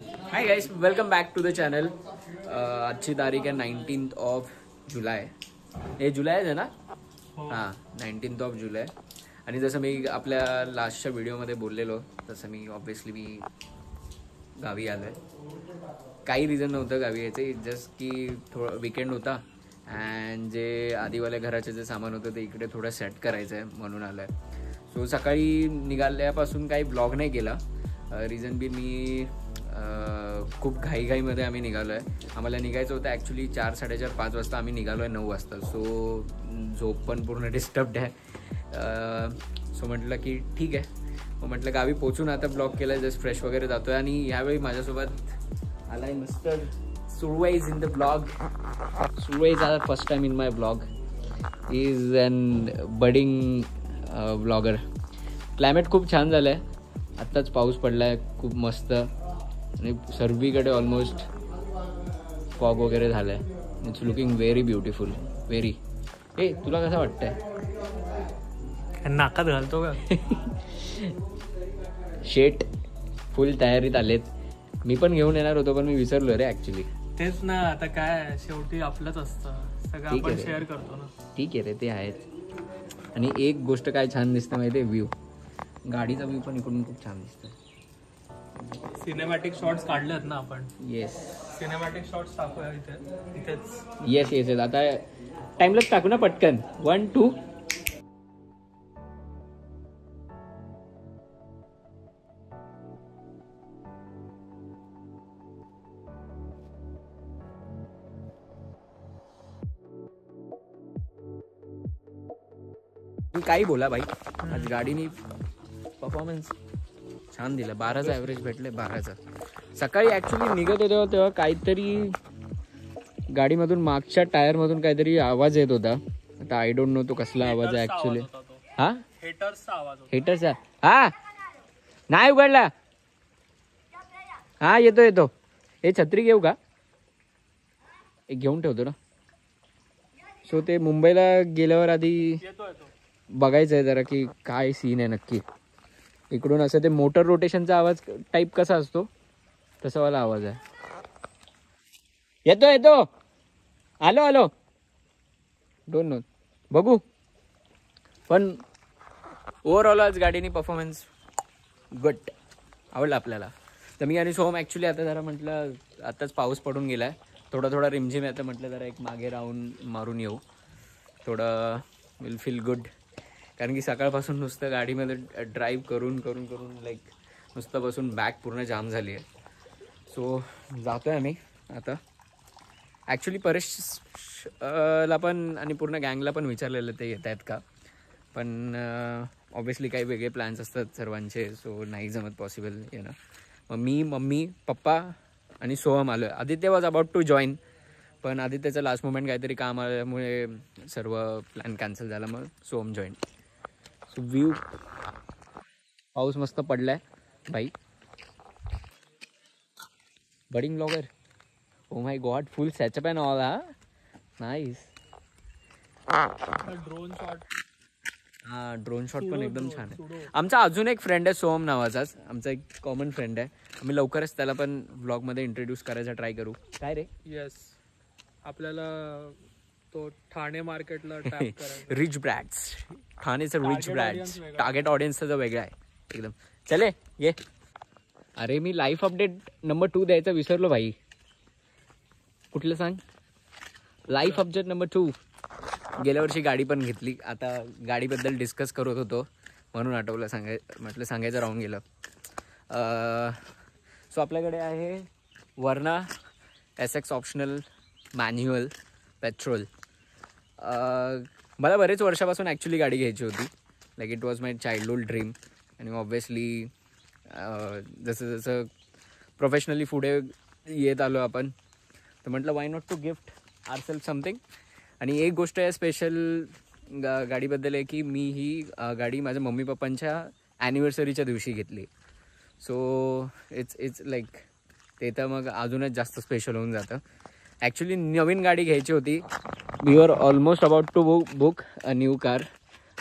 High guys, welcome back to the channel. आजची तारीख आहे 19th ऑफ जुलै. हे जुलै आहे ना? हां, 19th ऑफ जुलै. आणि जसं मी आपल्या लास्टच्या व्हिडिओमध्ये बोललेलो तसं मी ऑब्व्हियसली गावी आलो आहे. काही रिझन नव्हतं गावी यायचं, जस्ट की थोडं विकेंड होता अँड जे आधीवाल्या घराचे जे सामान होतं ते इकडे थोडं सेट करायचं आहे म्हणून आलं आहे. सो सकाळी निघाल्यापासून काही ब्लॉग नाही केला. रिझन बी मी खूप घाईमध्ये आम्ही निघालो आहे. आम्हाला निघायचं होतं ॲक्च्युली 4, 4:30, 5 वाजता. आम्ही निघालो आहे 9 वाजता. सो झोप पण पूर्ण डिस्टर्ब्ड आहे. सो म्हटलं की ठीक आहे. मग म्हटलं गावी पोचून आता ब्लॉग केला, जस्ट फ्रेश वगैरे जातो आहे. आणि यावेळी माझ्यासोबत आला आहे मिस्टर सुरवाईज इन द ब्लॉग. सुरवाईज are first time in my blog. Is an budding blogger. Climate खूप छान झालं आहे. आत्ताच पाऊस पडला आहे खूप मस्त. आणि सर्वीकडे ऑलमोस्ट फॉग वगैरे झालं आहे. It's looking very beautiful, very. ए, तुला कसं वाटतंय? नाकात घालतो का? शेट फुल तयारीत आलेत. मी पण घेऊन येणार होतो पण मी विसरलो रे ॲक्च्युली. तेच ना, आता काय शेवटी आपलंच असतं सगळं, आपण शेअर करतो ना. ठीक आहे रे, ते आहेच. आणि एक गोष्ट काय छान दिसतं माहिती आहे? व्ह्यू. गाडीचा व्ह्यू पण इकडून खूप छान दिसतो. सिनेमॅटिक शॉट्स काढलेत ना आपण. येस, सिनेमॅटिक शॉट्स टाकूया इथेच. Yes yes yes. आता टाइमलाच टाकू ना पटकन. 1, 2. काही बोला भाई, आज गाडीनी परफॉर्मन्स छान दिला. 12चा ॲव्हरेज भेटले. 12चा. सकाळी ॲक्च्युली निघत होतो तेव्हा काहीतरी गाडीमधून मागच्या टायरमधून काहीतरी आवाज येत होता. आता आय डोंट नो तो कसला आवाज आहे ॲक्च्युली. हा, हेटर्सचा आवाज होता. हेटरचा. हा, नाही उघडला. हा, येतो. हे छत्री घेऊ का? एक घेऊन ठेवतो ना. सो ते मुंबईला गेल्यावर आधी बघायचं आहे जरा की काय सीन आहे नक्की. इकडून असं ते मोटर रोटेशनचा आवाज टाईप कसा असतो तसावाला आवाज आहे. येतो. आलो. डोंट नो, बघू. पण ओव्हरऑल आज गाडीनी परफॉर्मन्स गुड, आवडला आपल्याला. तर मी आणि सोहम ॲक्च्युली आता जरा म्हटलं, आत्ताच पाऊस पडून गेला आहे, थोडा रिमझिम आहे. तर म्हटलं जरा एक मागे राऊंड मारून येऊ, थोडं विल फील गुड. कारण की सकाळपासून नुसतं गाडीमध्ये ड्राईव्ह करून लाईक नुसतं बसून बॅक पूर्ण जाम झाली आहे. सो जातो आहे आम्ही आता. ॲक्च्युली परेशला पण आणि पूर्ण गँगला पण विचारलेलं ते येत आहेत का, पण ऑब्व्हियसली काही वेगळे प्लॅन्स असतात सर्वांचे. सो नाही जमत पॉसिबल येणं. मग मी, मम्मी, पप्पा आणि सोहम आलो आहे. Aditya was about to join, पण आदित्यचं लास्ट मोमेंट काहीतरी काम आल्यामुळे सर्व प्लॅन कॅन्सल झाला. मग सोहम जॉईन. सो व्ह्यू, पाऊस मस्त पडलाय भाई. Budding blogger. Oh my god, full सॅचअप अँड ऑल. हा, नाईस. Drone shot. हा, ड्रोन शॉट पण एकदम छान आहे. आमचा अजून एक फ्रेंड आहे सोहम नावाचाच, आमचा एक कॉमन फ्रेंड आहे. आम्ही लवकरच त्याला पण व्लॉगमध्ये इंट्रोड्यूस करायचा ट्राय करू. काय रे? येस, आपल्याला तो ठाणे मार्केटला टॅप करायचा. Rich breads. ठाणेचं rich breads. Target ऑडियन्सचा वेगळा आहे एकदम. चले ये. अरे मी लाईफ अपडेट नंबर 2 द्यायचा विसरलो भाई. कुठलं सांग? Life update number 2. गेल्या वर्षी गाडी पण घेतली. आता गाडीबद्दल डिस्कस करत होतो म्हणून आठवलं, म्हटलं सांगायचं राहून गेलं. सो आपल्याकडे आहे Verna SX optional manual petrol. मला बरेच वर्षापासून ॲक्च्युली गाडी घ्यायची होती. Like it was my childhood dream. आणि ऑब्व्हियसली जसं प्रोफेशनली पुढे येत आलो आपण, तर म्हटलं why not to gift ourself something. आणि एक गोष्ट आहे स्पेशल गाडीबद्दल आहे की मी ही गाडी माझ्या मम्मी पप्पांच्या ॲनिव्हर्सरीच्या दिवशी घेतली. सो इट्स लाईक ते तर मग अजूनच जास्त स्पेशल होऊन जातं. ॲक्च्युली नवीन गाडी घ्यायची होती. We are almost about to book a new car.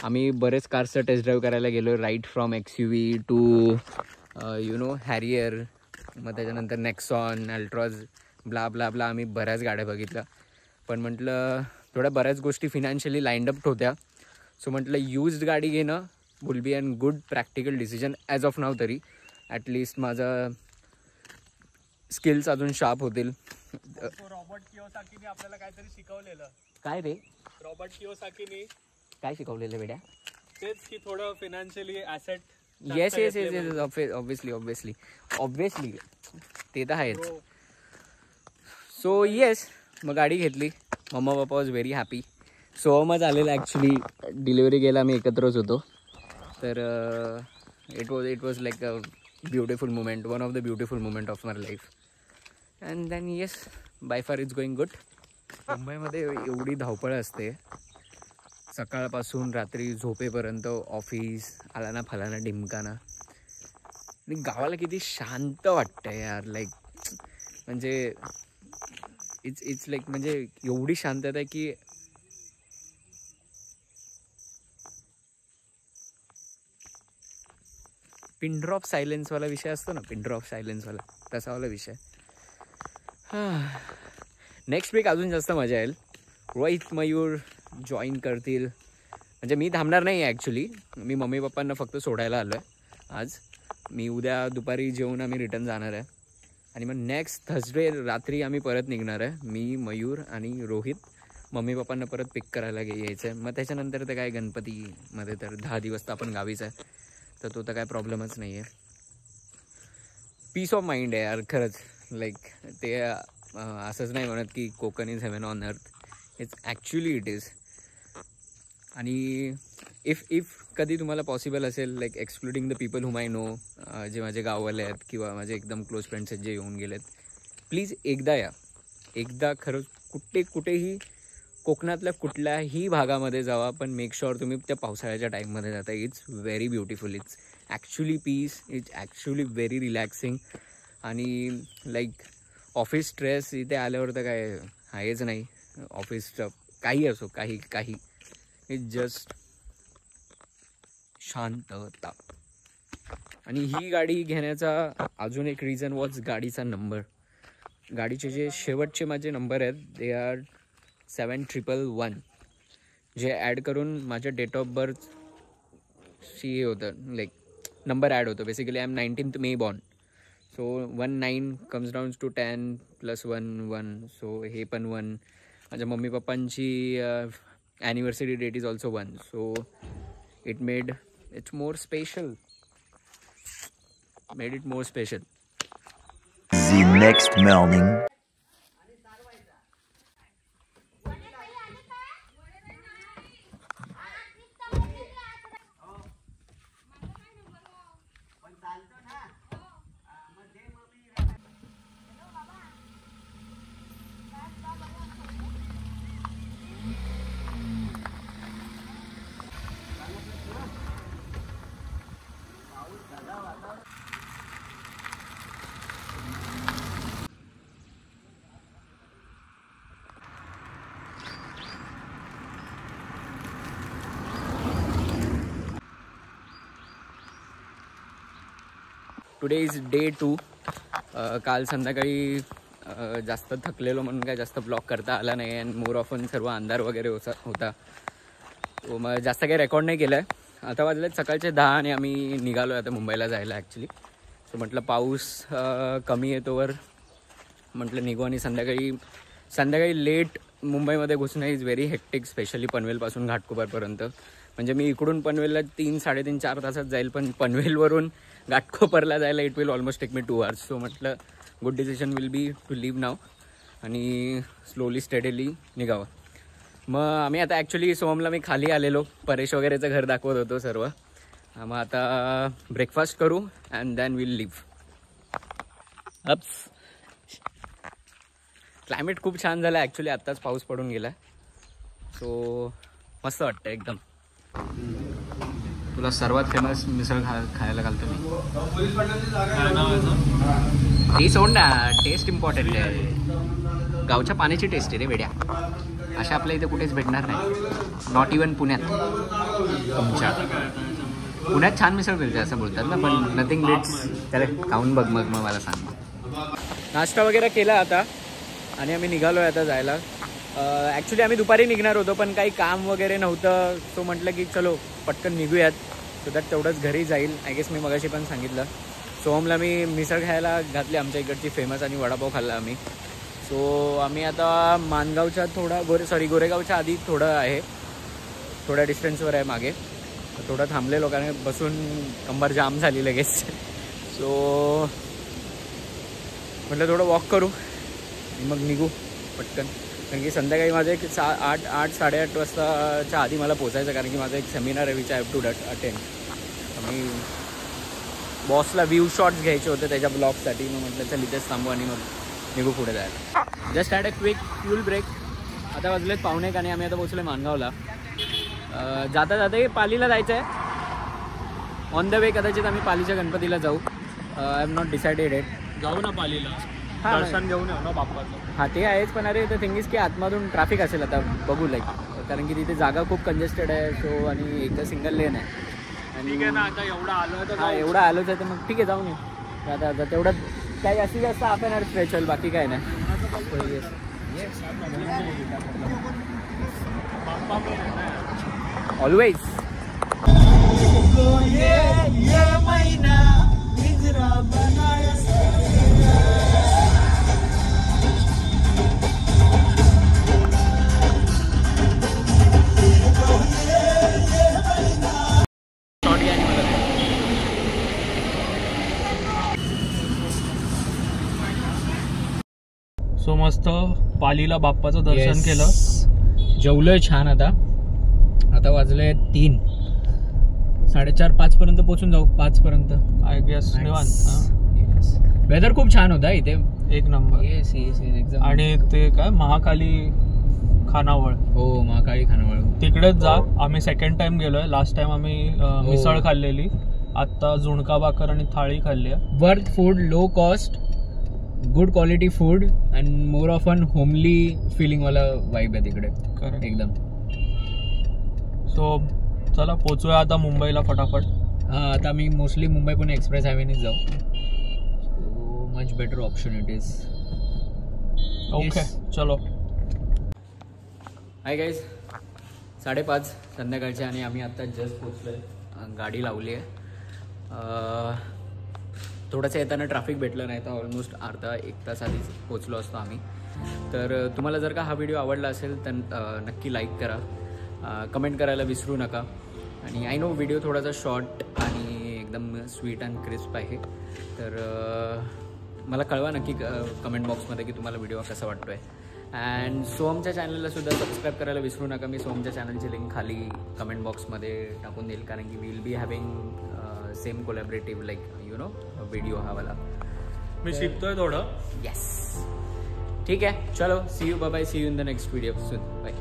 आम्ही बरेच कार्सचं टेस्ट ड्राईव्ह करायला गेलो. Right from XUV to Harrier, मग त्याच्यानंतर Nexon, Altroz, blah blah blah आम्ही बऱ्याच गाड्या बघितल्या. पण म्हटलं थोड्या बऱ्याच गोष्टी फिनान्शियली लाईंड अप होत्या. सो म्हटलं यूज्ड गाडी घेणं will be an good practical decision as of now. तरी ॲटलिस्ट माझा स्किल्स अजून शार्प होतील. रॉबर्ट कियोसाकीने आपल्याला काहीतरी शिकवलेलं. काय रे? रॉबर्ट कियोसाकीने काय शिकवलेलं बेड्या? तेच की थोडं financially asset. Yes yes yes yes obviously ते तर आहेच. सो येस, मग गाडी घेतली. मम्मा पप्पा वॉज व्हेरी हॅपी. सोहमच आलेला ॲक्च्युली. डिलिव्हरी गेला आम्ही एकत्रच होतो. तर it was like a beautiful moment, one of the beautiful moment of my life. And then yes, by far it's going good. मुंबईमध्ये एवढी धावपळ असते सकाळपासून रात्री झोपेपर्यंत. ऑफिस आला फलाना ढिमकाना. आणि गावाला किती शांत वाटतं यार. लाईक म्हणजे इट्स लाईक म्हणजे एवढी शांतता आहे की पिन ड्रॉप सायलेन्सवाला विषय असतो ना, पिन ड्रॉप सायलेन्सवाला, तसावाला विषय. नेक्स्ट वीक अजून जास्त मजा येईल. रोहित, मयूर जॉईन करतील. म्हणजे मी थांबणार नाही आहे ॲक्च्युली. मी मम्मी पप्पांना फक्त सोडायला आलो आहे आज. मी उद्या दुपारी जेवून आम्ही रिटर्न जाणार आहे. आणि मग नेक्स्ट थर्सडे रात्री आम्ही परत निघणार आहे. मी, मयूर आणि रोहित. मम्मी पप्पांना परत पिक करायला यायचं आहे. मग त्याच्यानंतर तर काय गणपतीमध्ये तर 10 दिवस तर आपण गावीच आहे. तर तो तर काय प्रॉब्लेमच नाही आहे. पीस ऑफ माइंड आहे यार खरंच. लाईक ते असंच नाही म्हणत की Konkan is heaven on earth. It's actually it is. आणि इफ कधी तुम्हाला पॉसिबल असेल, like excluding the people whom I know, जे माझे गाववाले आहेत किंवा माझे एकदम क्लोज फ्रेंड्स आहेत जे येऊन गेलेत, प्लीज एकदा या. एकदा खरंच कुठेही कोकणातल्या कुठल्याही भागामध्ये जावा, पण मेक शुअर तुम्ही त्या पावसाळ्याच्या टाईममध्ये जाता. It's very beautiful. It's actually peace. It's actually very relaxing. आणि लाईक ऑफिस स्ट्रेस इथे आल्यावर तर काय आहेच नाही. ऑफिसचं काही असो, काही इट्स जस्ट शांतता. आणि ही गाडी घेण्याचा अजून एक रिझन वॉज गाडीचा नंबर. गाडीचे जे शेवटचे माझे नंबर आहेत दे आर 7111, जे ॲड करून माझ्या डेट ऑफ बर्थ शी होतं, लाईक नंबर ॲड होतो. Basically I am 19th May born. So 19 comes down to 10 + 1 1. So हे पण 1. माझ्या मम्मी पप्पांची anniversary date is also 1. So it made it more special. The next morning. Today is day 2. काल संध्याकाळी जास्त थकलेलो म्हणून काय जास्त ब्लॉग करता आला नाही. आणि मोर ऑफन सर्व अंधार वगैरे होता. तो मग जास्त काही रेकॉर्ड नाही केलं आहे. आता वाजले सकाळचे 10 आणि आम्ही निघालो आहे आता मुंबईला जायला ॲक्च्युली. सो म्हटलं पाऊस कमी येतोवर म्हटलं निघू. आणि संध्याकाळी लेट मुंबईमध्ये घुसणं इज व्हेरी हेक्टिक, स्पेशली पनवेलपासून घाटकोपरपर्यंत. म्हणजे मी इकडून पनवेलला 3, 3.5, 4 तासात जाईल, पण पनवेलवरून घाटकोपरला जायला it will almost take me 2 hours. So म्हटलं good decision will be to leave now आणि स्लोली स्टेडीली निघावं. मग आम्ही आता ॲक्च्युली सोमला मी खाली आलेलो, परेश वगैरेचं घर दाखवत होतो सर्व. मग आता ब्रेकफास्ट करू and then will leave. Climate खूप छान झालं ॲक्च्युली. आत्ताच पाऊस पडून गेला. सो मस्त वाटतं एकदम. तुला सर्वात फेमस मिसळ खायला घालतो मी. ती सोड ना, टेस्ट इम्पॉर्टंट आहे. गावच्या पाण्याची टेस्ट आहे रे वेड्या. अशा आपल्या इथे कुठेच भेटणार नाही. नॉट इवन पुण्यात. तुमच्या पुण्यात छान मिसळ मिळते असं बोलतात ना, पण नथिंग बिट्स. त्याला खाऊन बघ मग मला सांग. नाश्ता वगैरे केला आता आणि आम्ही निघालो आहे आता जायला. ॲक्च्युली आम्ही दुपारी निघणार होतो पण काही काम वगैरे नव्हतं, सो म्हटलं की चलो पटकन निघूयात, सो दॅट तेवढंच घरी जाईल. आय गेस मी मगाशी पण सांगितलं. सोहमला मी मिसळ खायला घातली, आमच्या इकडची फेमस, आणि वडापाव खाल्ला आम्ही. सो आम्ही आता मानगावच्या गोरेगावच्या आधी थोडं आहे, थोड्या डिस्टन्सवर आहे मागे, थोडं थांबले लोकांनी बसून कंबर जाम झाली लगेच. सो म्हटलं थोडं वॉक करू आणि मग निघू पटकन, कारण की संध्याकाळी माझं एक 8-8:30 वाजताच्या आधी मला पोचायचं, कारण की माझा एक सेमिनार आहे which I have to attend. मी बॉसला व्ह्यू शॉट्स घ्यायचे होते त्याच्या ब्लॉगसाठी, मग म्हटलं चल इथेच थांबू आणि मग निघू पुढे जायला. Just had a quick fuel break. आता वाजलेत 1:45 आणि आम्ही आता पोचलो मानगावला. जाता जाता पालीला जायचं आहे. ऑन द वे कदाचित आम्ही पालीच्या गणपतीला जाऊ. I am not decided it. जाऊ ना पालीला, हां दर्शन घेऊन येऊ ना बाप्पाचं. हां ते आहेच, पण अरे द थिंग इज की आतमधून ट्रॅफिक असेल आता, बघू लाईक, कारण की तिथे जागा खूप कंजेस्टेड आहे. सो आणि एकदा सिंगल लेन आहे. ठीक आहे ना, आता एवढं आलो तर हां एवढं आलोच आहे तर मग ठीक आहे जाऊन येऊ. आता तेवढं काही जास्तीत जास्त हाफ एन आवर स्ट्रेच होईल, बाकी काय नाही. ऑलवेज. सो मस्त पालीला बाप्पाचं दर्शन केलं, जेवलोय छान. आता वाजले 3, 4:30-5 पर्यंत पोहोचून जाऊ. 5 पर्यंत आय गेस निवांत. वेदर खूप छान होता इथे, एक नंबर. येस एकदम. आणि ते काय महाकाली खानावळ, हो महाकाळी खानावळ, तिकडेच जा. आम्ही सेकंड टाइम गेलोय. लास्ट टाइम आम्ही मिसळ खाल्लेली, आता झुणका भाकर आणि थाळी खाल्ली आहे. Worth food, low cost, good quality food and more of an homely feeling वाला वाईब आहे तिकडे. Correct. एकदम. सो चला पोचूया आता मुंबईला फटाफट. हां आता मी मोस्टली मुंबई पुणे एक्सप्रेस हायवेनेच जाऊ. So much better option it is. Okay चलो. हाय गाईज, 5:30 संध्याकाळचे आणि आम्ही आत्ता जस्ट पोचलो आहे. गाडी लावली आहे. थोडंसं येताना ट्रॅफिक भेटलं नाही तर ऑलमोस्ट अर्धा-1 तास आधीच पोचलो असतो आम्ही. तर तुम्हाला जर का हा व्हिडिओ आवडला असेल तर नक्की लाईक करा, कमेंट करायला विसरू नका. आणि आय नो व्हिडिओ थोडासा शॉर्ट आणि एकदम स्वीट अँड क्रिस्प आहे, तर मला कळवा नक्की कमेंट बॉक्समध्ये की तुम्हाला व्हिडिओ कसा वाटतो आहे. अँड सोहमच्या चॅनलला सुद्धा सबस्क्राईब करायला विसरू नका. मी सोहमच्या चॅनलची लिंक खाली कमेंट बॉक्समध्ये टाकून देईल, कारण की will be having same collaborative like you know video हा वाला. मी शिकतोय थोडं. येस ठीक आहे, चलो see you, bye bye, see you in the next video soon, bye.